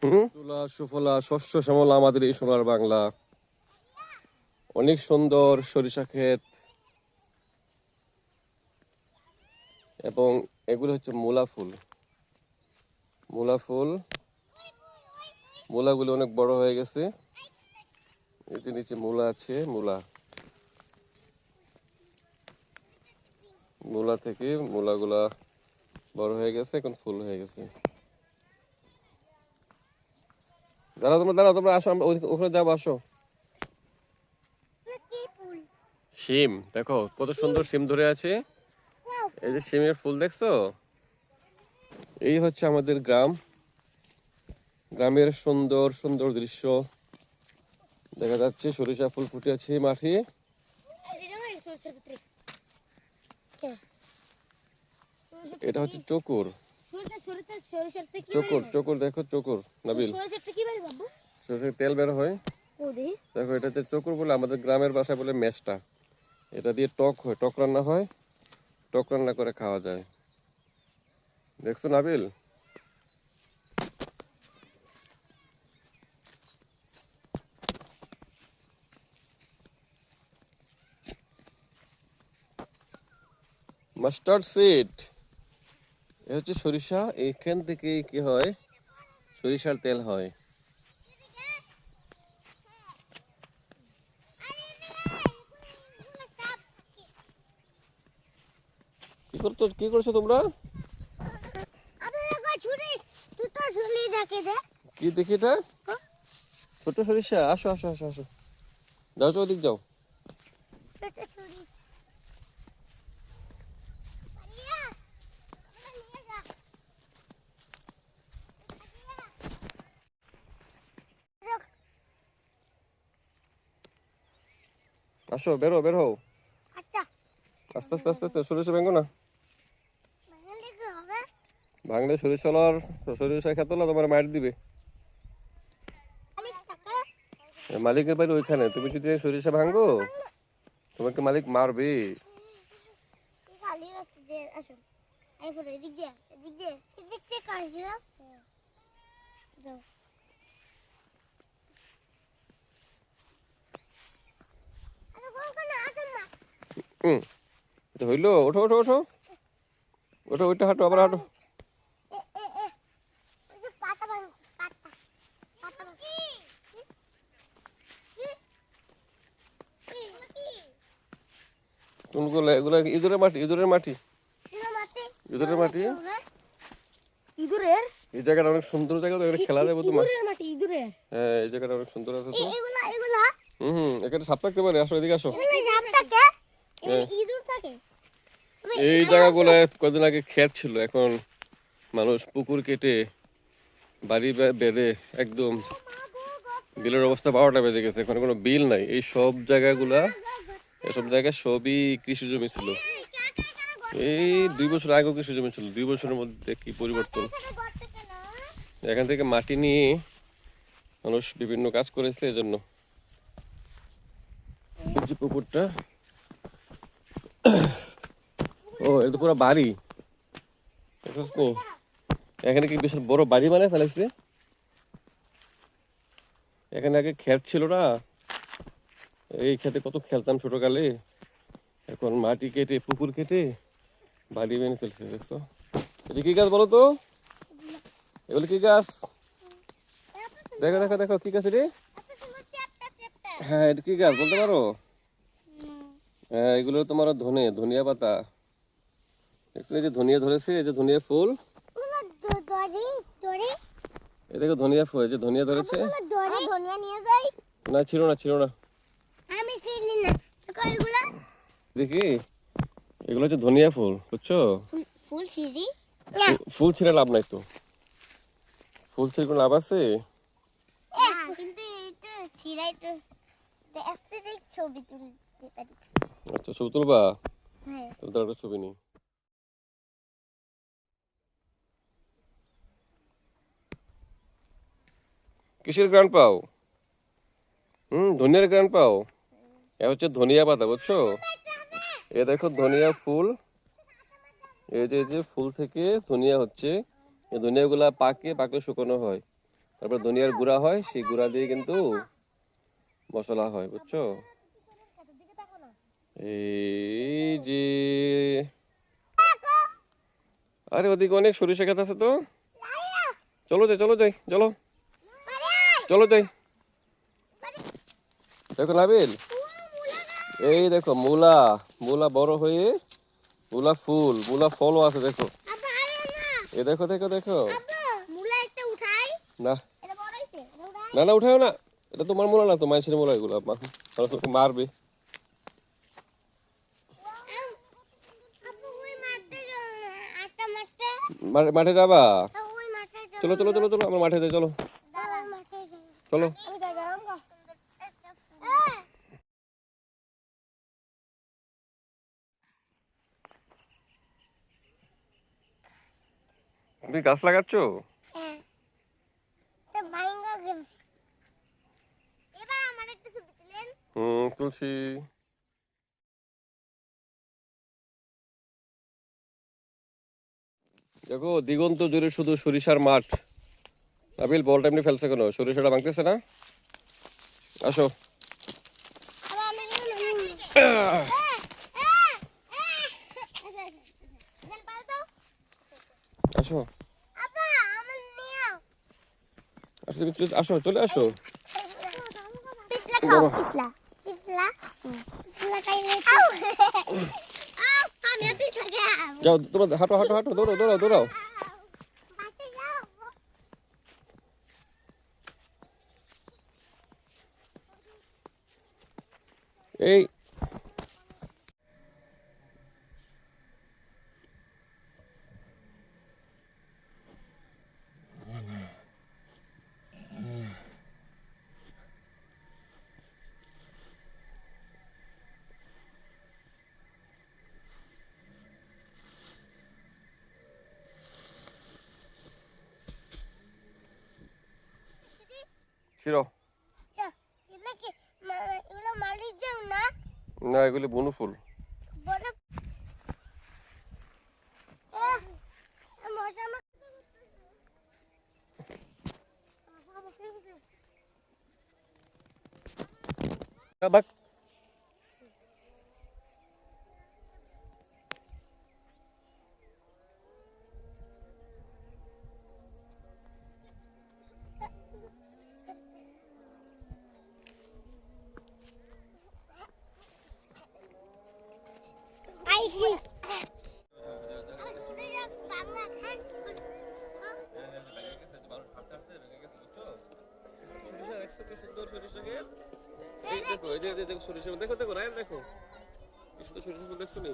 তুলা সুফলা শস্য শ্যামলা আমাদের এই সোনার বাংলা। অনেক সুন্দর সরিষা ক্ষেত এবং এগুলো হচ্ছে মূলা ফুল। মূলাগুলো অনেক বড় হয়ে গেছে। এই যে নিচে মূলা আছে, মূলা থেকে মূলাগুলা বড় হয়ে গেছে, এখন ফুল হয়ে গেছে। দাঁড়াও তোমরা আসো, আমরা ওখানে যাবো, আসো। শিম দেখো কত সুন্দর শিম ধরে আছে। এই যে শিমের ফুল দেখছো, এই হচ্ছে আমাদের গ্রামের সুন্দর সুন্দর দৃশ্য দেখা যাচ্ছে। সরিষা ফুল ফুটে আছে মাঠে। এটা হচ্ছে চকুর দেখো, চকুর নাবিল, সরিষার তেল বের হয়। দেখো এটা হচ্ছে চকুর বলে, আমাদের গ্রামের ভাষায় বলে মেষ্টা। এটা দিয়ে টক রান্না হয়, টক রান্না করে খাওয়া যায়। দেখছো নাবিল? মাস্টার্ড সিড, এ হচ্ছে সরিষা। এখান থেকে কি হয়, সরিষার তেল হয়। কি করছো তোমরা? কি দেখি এটা? ছোট সরিষা। আসো আসো আসো আসো, যাও তো ওদিক যাও। আসো, বের হও। আস্তে আস্তে আস্তে আস্তে, সরিষা ভেঙো না। ভাঙলে সরিষা খেত না, তোমার মার দিবে। মালিকের বাড়ি ওইখানে, তুমি যদি সরিষা ভাঙো তোমাকে মালিক মারবে। এটা হইলো, ওঠো ওঠো ওঠো ওঠো, ওইটা হাঁটো, আবার হাঁটো। কোনগুলো? এগুলো ইঁদুরের মাটি, এই জায়গাটা অনেক সুন্দর জায়গা, তো এখানে খেলা যাবে তোমার। হ্যাঁ, এই জায়গাটা অনেক সুন্দর আছে তো। এখানে সাপ থাকতে পারে, আসো এদিকে আসো। এই জায়গাগুলো কদিন আগে ক্ষেত ছিল, এখন মানুষ পুকুর কেটে বাড়ি বেঁধে একদম বিলের অবস্থা 12টা বেজে গেছে, এখন কোনো বিল নাই। এসব জায়গায় সবই কৃষি জমি ছিল। এই 2 বছর আগেও কৃষি জমি ছিল, 2 বছরের মধ্যে কি পরিবর্তন। এখান থেকে মাটি নিয়ে মানুষ বিভিন্ন কাজ করেছে, এজন্য যে পুকুরটা। ও, এটা তো পুরো বাড়ি, বুঝছিস নি? এখানে কি বিশাল বড় বাড়ি বানায় ফেলেছে। এখানে আগে ক্ষেত ছিল না, এই ক্ষেতে কত খেলতাম ছোটকালে। এখন মাটি কেটে, পুকুর কেটে বাড়ি বেনে ফেলছে, দেখছো? এটা কি গাছ বলো তো? এগুলো কি গাছ? দেখো দেখো দেখো, কি গাছ রে? হ্যাঁ, এটা কি গাছ বলতে পারো? হ্যাঁ, এগুলো তোমার ধনিয়া পাতা। দেখছো, এই যে ধনিয়া ধরেছে, এই যে ধনিয়া ফুল। এই দেখো ধনিয়া ফুল, এই যে ধনিয়া ধরেছে। না, ছিল না। দেখি, এগুলো হচ্ছে ধনিয়া ফুল, বুঝছো? ফুল ছিঁড়ে লাভ নাই তো, ফুল ছিঁড়ে কোনো লাভ আছে? আচ্ছা, ছবি তুলবা? তাহলে ছবি নি। কিসের গ্রান পাও? ধনিয়ার গ্রান পাও? এ হচ্ছে ধনিয়া পাতা, বুঝছো? এ দেখো ধনিয়া ফুল, এই যে ফুল থেকে ধনিয়া হচ্ছে। এই ধনিয়াগুলা পাকে শুকানো হয়, তারপর ধনিয়ার গুঁড়া হয়, সেই গুঁড়া দিয়ে কিন্তু মশলা হয়, বুঝছো? এই যে, আরে ওদিকে অনেক সরিষা ক্ষেত আছে তো, চলো যাই চলো যাই চলো চলো যাই। দেখো নাবিল, এই দেখো মূলা, মূলা বড় হয়ে মূলা ফুল, মূলা ফলও আছে দেখো। এই দেখো দেখো দেখো। না না না, উঠাও না, এটা তোমার মূলা না তো, মানুষের মূলা এগুলো, তোকে মারবে। মাঠে যাবা? চলো চলো চলো চলো, আমরা মাঠে যাই, চলো চলো। তুমি গাছ লাগাচ্ছ? তুলসী। দেখো দিগন্ত জুড়ে শুধু সরিষার মাঠ। নাবিল বলটা এমনি ফেলছে কেন? সরিষাটা ভাঙতেছে না? আসো। আসো আসো, তুমি আসো, চলে আসো। যাও, তোমার হাঁটো হাঁটো হাঁটো, দৌড়াও দৌড়াও দৌড়াও। এই শিরো, না এগুলি বনু ফুল। বাক। দেখো দেখো রায়ন, দেখো কি সুন্দর সরিষা ফুল, দেখছো নি?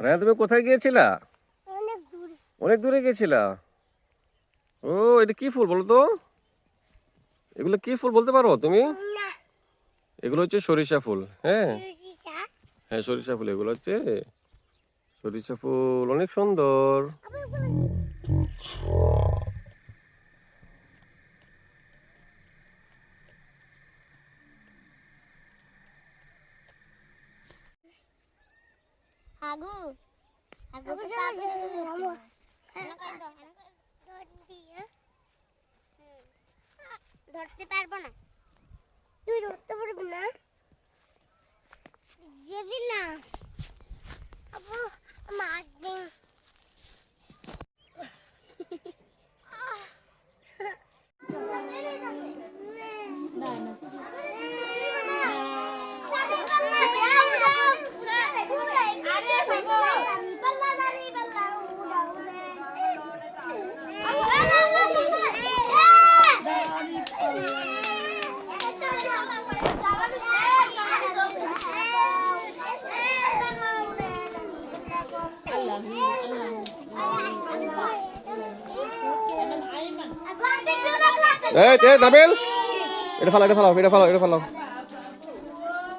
রায়ন, তুমি কোথায় গিয়েছিলা? অনেক দূরে গিয়েছিলা? ও, এটা কি ফুল বলো তো? এগুলো কি ফুল বলতে পারো তুমি? এগুলো হচ্ছে সরিষা ফুল। হ্যাঁ হ্যাঁ, সরিষা ফুল। এগুলো হচ্ছে সরিষা ফুল অনেক সুন্দর। আগু আগু ধরতে পারবো না, তুই ধরতে পারবি না যদি না আপু মার দিন। এই নাবিল, এটা ফালাও, এটা ফালাও, এটা ফালাও, এটা ফালাও।